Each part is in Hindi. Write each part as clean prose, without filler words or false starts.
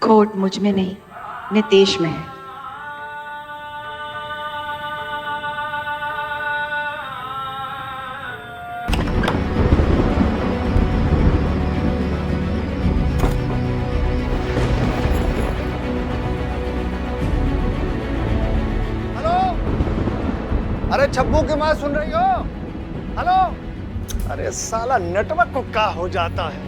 खोट मुझ में नहीं, नितेश में है। हेलो, अरे छब्बू की माँ सुन रही हो? हेलो, अरे साला नेटवर्क को क्या हो जाता है?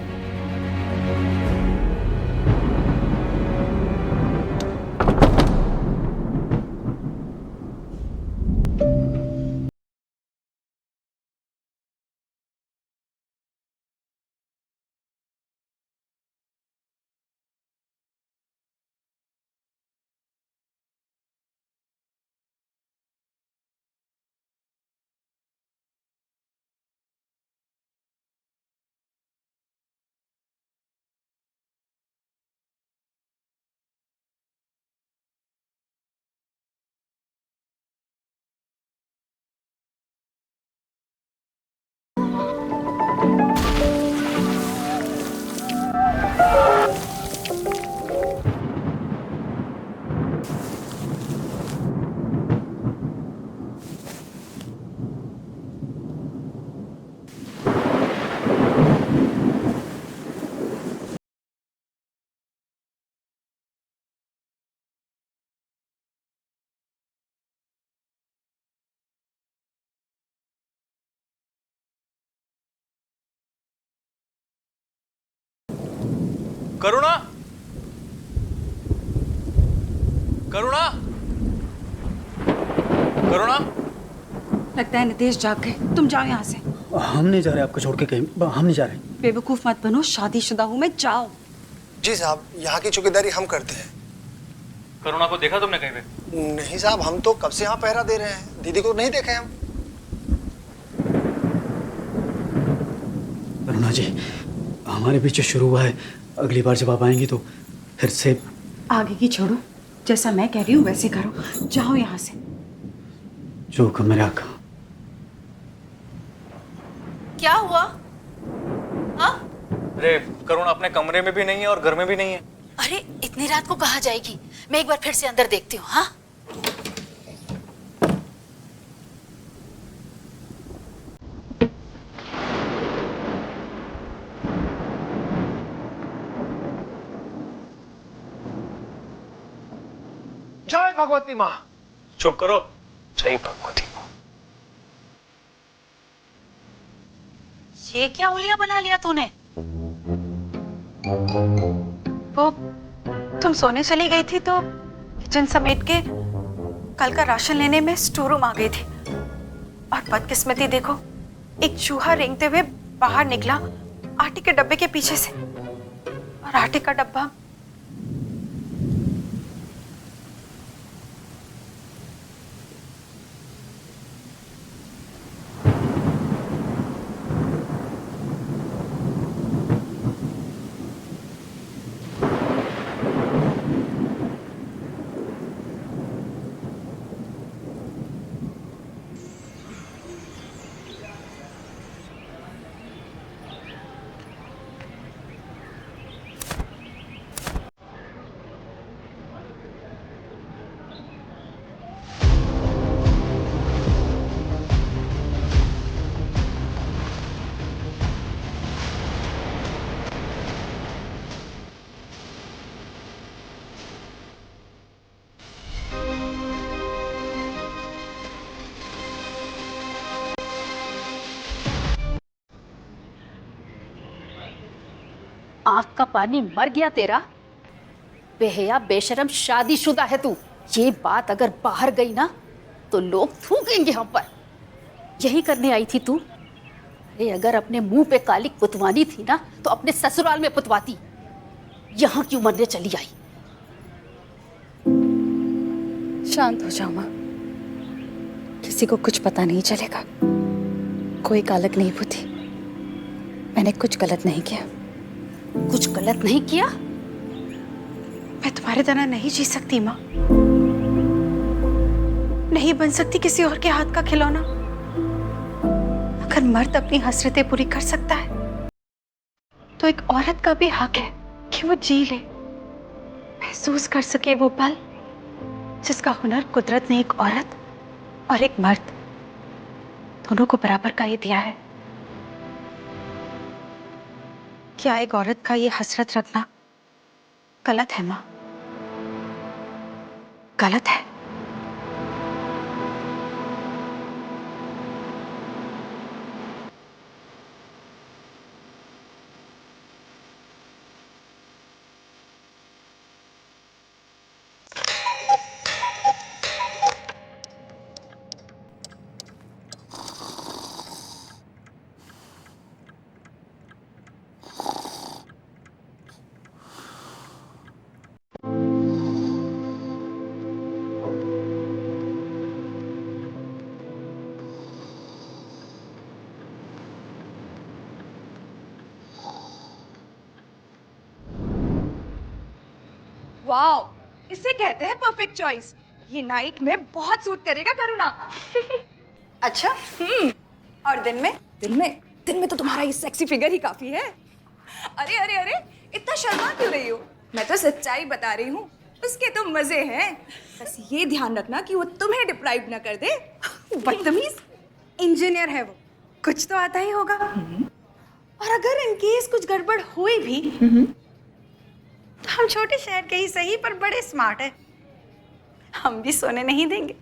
करुणा, करुणा, करुणा। लगता है नितेश जाग गए। तुम जाओ यहाँ से। हम नहीं जा रहे आपको छोड़ के कहीं। हम नहीं जा रहे। बेवकूफ मत बनो, शादीशुदा हूँ मैं। जाओ। जी साहब, यहाँ की चौकीदारी हम करते हैं। करुणा को देखा तुमने कहीं पे? नहीं साहब, हम तो कब से यहाँ पहरा दे रहे हैं। दीदी को नहीं देखे हम। करुणा जी, हमारे बीच शुरू हुआ है, अगली बार जब आप आएंगी तो फिर से। आगे की छोड़ो, जैसा मैं कह रही हूँ वैसे करो। जाओ यहाँ से। जो हुक्म मेरे आका। क्या हुआ? हाँ? अरे करुणा अपने कमरे में भी नहीं है और घर में भी नहीं है। अरे इतनी रात को कहाँ जाएगी? मैं एक बार फिर से अंदर देखती हूँ। हाँ? जय भगवती माँ। चुप करो। जय भगवती माँ। ये क्या उलिया बना लिया तूने? वो तुम सोने चली गई थी तो किचन समेट के कल का राशन लेने में स्टोर रूम आ गई थी। और बदकिस्मती देखो, एक चूहा रेंगते हुए बाहर निकला आटे के डब्बे के पीछे से। और आटे का डब्बा आंख का पानी मर गया तेरा। बेहया बेशरम शादीशुदा है तू। ये बात अगर बाहर गई ना तो लोग थूकेंगे हम पर। यही करने आई थी तू? अरे अगर अपने मुंह पे कालिक पुतवानी थी ना तो अपने ससुराल में पुतवाती। यहाँ क्यों मरने चली आई? शांत हो जाओ माँ, किसी को कुछ पता नहीं चलेगा। कोई कालक नहीं पुती, मैंने कुछ गलत नहीं किया। कुछ गलत नहीं किया? मैं तुम्हारी तरह नहीं जी सकती माँ, नहीं बन सकती किसी और के हाथ का खिलौना। अगर मर्द अपनी हसरतें पूरी कर सकता है तो एक औरत का भी हक है कि वो जी ले, महसूस कर सके वो पल जिसका हुनर कुदरत ने एक औरत और एक मर्द दोनों को बराबर का ही दिया है। क्या एक औरत का ये हसरत रखना गलत है माँ? गलत है? वाओ, इसे कहते हैं परफेक्ट चॉइस। ये नाइट में बहुत सूट करेगा करुणा। अच्छा, और दिन में? दिन में तो तुम्हारा ये सेक्सी फिगर ही काफी है। अरे अरे अरे, इतना शर्मा क्यों रही हो? मैं तो सच्चाई बता रही हूँ, उसके तो मजे हैं। बस ये ध्यान रखना कि वो तुम्हें डिप्राइव ना कर दे। बदतमीज। इंजीनियर है वो, कुछ तो आता ही होगा। और अगर इनकेस कुछ गड़बड़ हुई भी तो हम छोटे शहर के ही सही पर बड़े स्मार्ट है, हम भी सोने नहीं देंगे।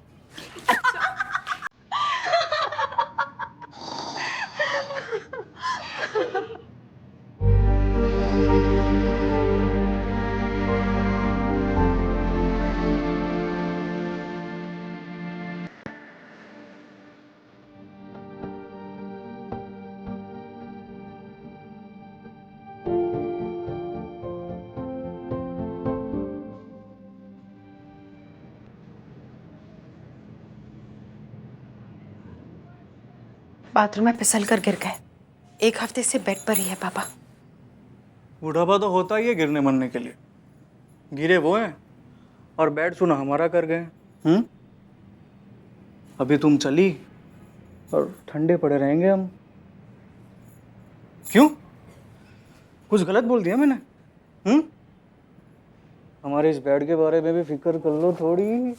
बाथरूम में फिसल कर गिर गए। एक हफ्ते से बेड पर ही है पापा। बुढ़ापा तो होता ही है गिरने मरने के लिए। गिरे वो हैं और बेड सुना हमारा कर गए। अभी तुम चली और ठंडे पड़े रहेंगे हम। क्यों? कुछ गलत बोल दिया मैंने? हमारे इस बेड के बारे में भी फिक्र कर लो थोड़ी।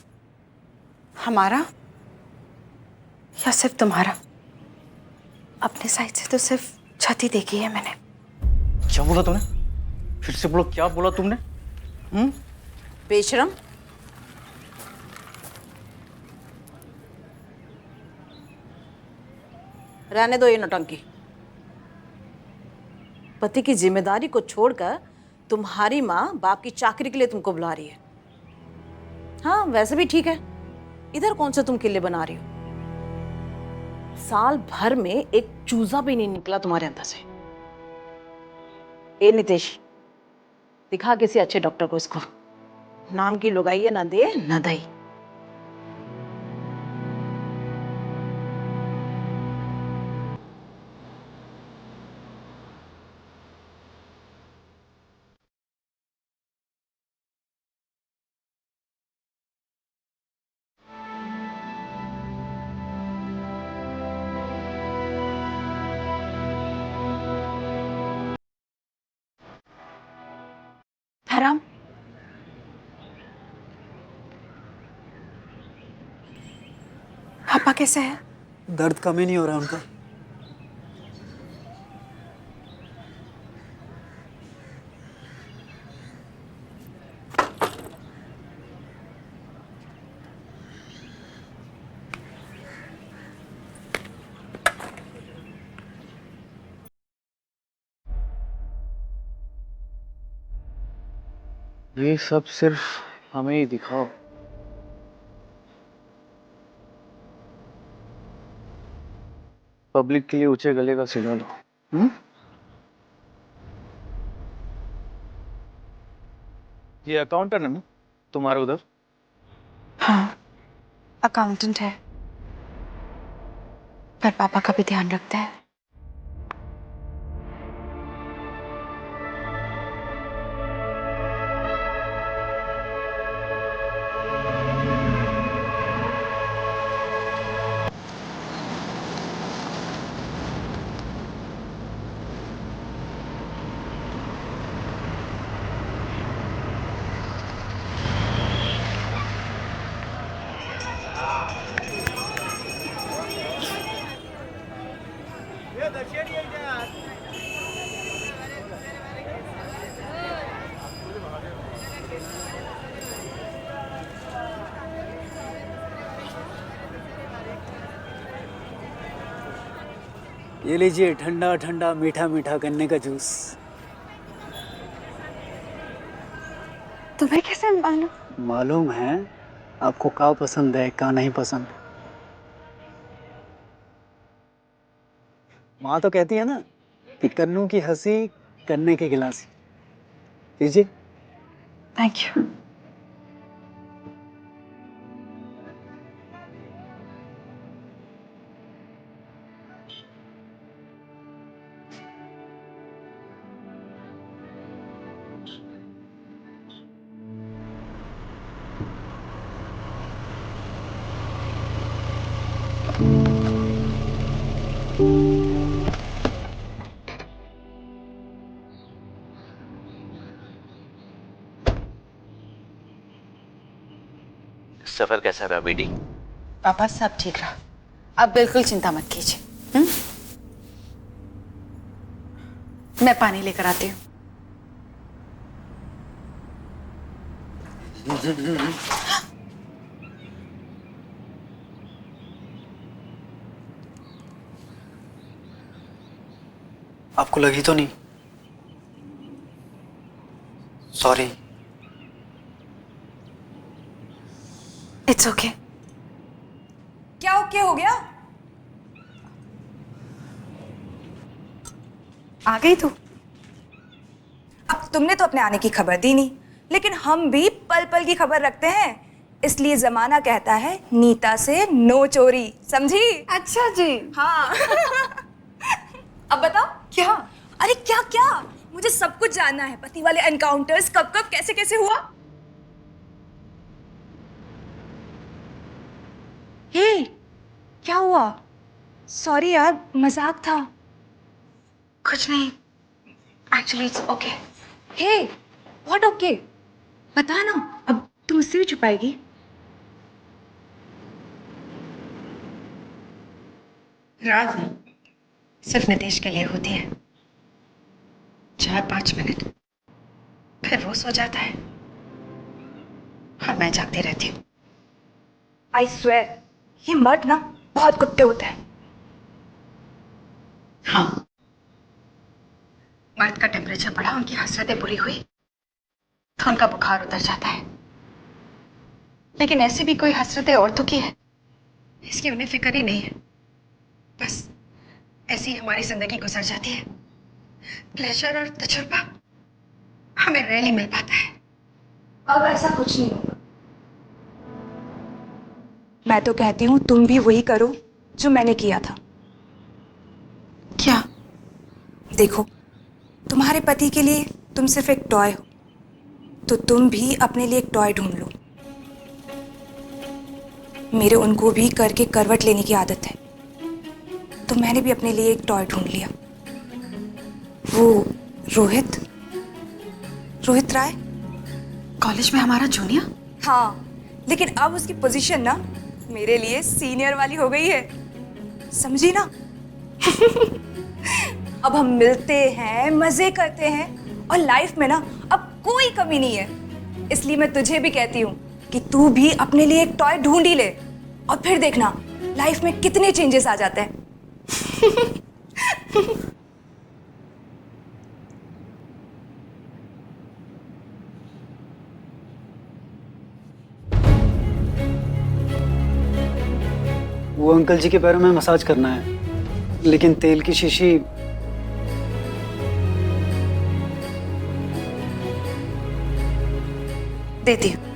हमारा या सिर्फ तुम्हारा? अपने साइड से तो सिर्फ छत ही देखी है मैंने। क्या बोला तूने? फिर से बोलो, क्या बोला तुमने? बेशरम, रहने दो ये नौटंकी। पति की जिम्मेदारी को छोड़कर तुम्हारी माँ बाप की चाकरी के लिए तुमको बुला रही है। हाँ, वैसे भी ठीक है। इधर कौन से तुम किले बना रही हो? साल भर में एक चूजा भी नहीं निकला तुम्हारे अंदर से। ए नितेश, दिखा किसी अच्छे डॉक्टर को इसको। नाम की लुगाई है, ना दे ना दही। हराम। पापा कैसे हैं? दर्द कम ही नहीं हो रहा उनका। ये सब सिर्फ हमें ही दिखाओ। पब्लिक के लिए ऊंचे गले का सिग्नल लो। ये अकाउंटेंट है ना तुम्हारे उधर? हाँ, अकाउंटेंट है, पर पापा का भी ध्यान रखता है। ये लीजिए ठंडा ठंडा मीठा मीठा गन्ने का जूस। तुम्हें कैसे मालूम? मालूम है आपको क्या पसंद है क्या नहीं पसंद। माँ तो कहती है ना कि कन्नू की हंसी गन्ने के गिलास। लीजिए। Thank you. सफर कैसा रहा बेटी? पापा सब ठीक रहा, अब बिल्कुल चिंता मत कीजिए। मैं पानी लेकर आती हूँ। आपको लगी तो नहीं? सॉरी। It's okay. क्या ओके हो गया? आ गई तू? अब तुमने तो अपने आने की खबर दी नहीं, लेकिन हम भी पल पल की खबर रखते हैं, इसलिए जमाना कहता है नीता से नो चोरी, समझी? अच्छा जी। हाँ। अब बताओ क्या? अरे क्या क्या, मुझे सब कुछ जानना है। पति वाले एनकाउंटर्स कब कब कैसे कैसे हुआ? हे, क्या हुआ? सॉरी यार, मजाक था। कुछ नहीं, actually it's okay. Hey, what okay? बता ना, अब तू मुझसे भी छुपाएगी? राज सिर्फ नितेश के लिए होती है, 4-5 मिनट, फिर वो सो जाता है और मैं जागती रहती हूँ। आई स्वेयर, ये मर्द ना बहुत कुत्ते होते हैं। हाँ, मर्द का टेम्परेचर बढ़ा, उनकी हसरतें पूरी हुई तो उनका बुखार उतर जाता है। लेकिन ऐसे भी कोई हसरतें औरतों की है इसकी उन्हें फिक्र ही नहीं है। बस ऐसी हमारी जिंदगी गुजर जाती है। प्लेजर और तजुर्बा हमें रेयरली मिल पाता है। अब ऐसा कुछ नहीं होगा। मैं तो कहती हूँ तुम भी वही करो जो मैंने किया था। क्या? देखो, तुम्हारे पति के लिए तुम सिर्फ एक टॉय हो, तो तुम भी अपने लिए एक टॉय ढूंढ लो। मेरे उनको भी करके करवट लेने की आदत है, तो मैंने भी अपने लिए एक टॉय ढूंढ लिया। वो रोहित राय, कॉलेज में हमारा जूनियर? हाँ, लेकिन अब उसकी पोजीशन ना मेरे लिए सीनियर वाली हो गई है, समझी ना? अब हम मिलते हैं, मजे करते हैं, और लाइफ में ना अब कोई कमी नहीं है। इसलिए मैं तुझे भी कहती हूँ कि तू भी अपने लिए एक टॉय ढूंढ ही ले, और फिर देखना लाइफ में कितने चेंजेस आ जाते हैं। वो अंकल जी के पैरों में मसाज करना है, लेकिन तेल की शीशी देती हूँ।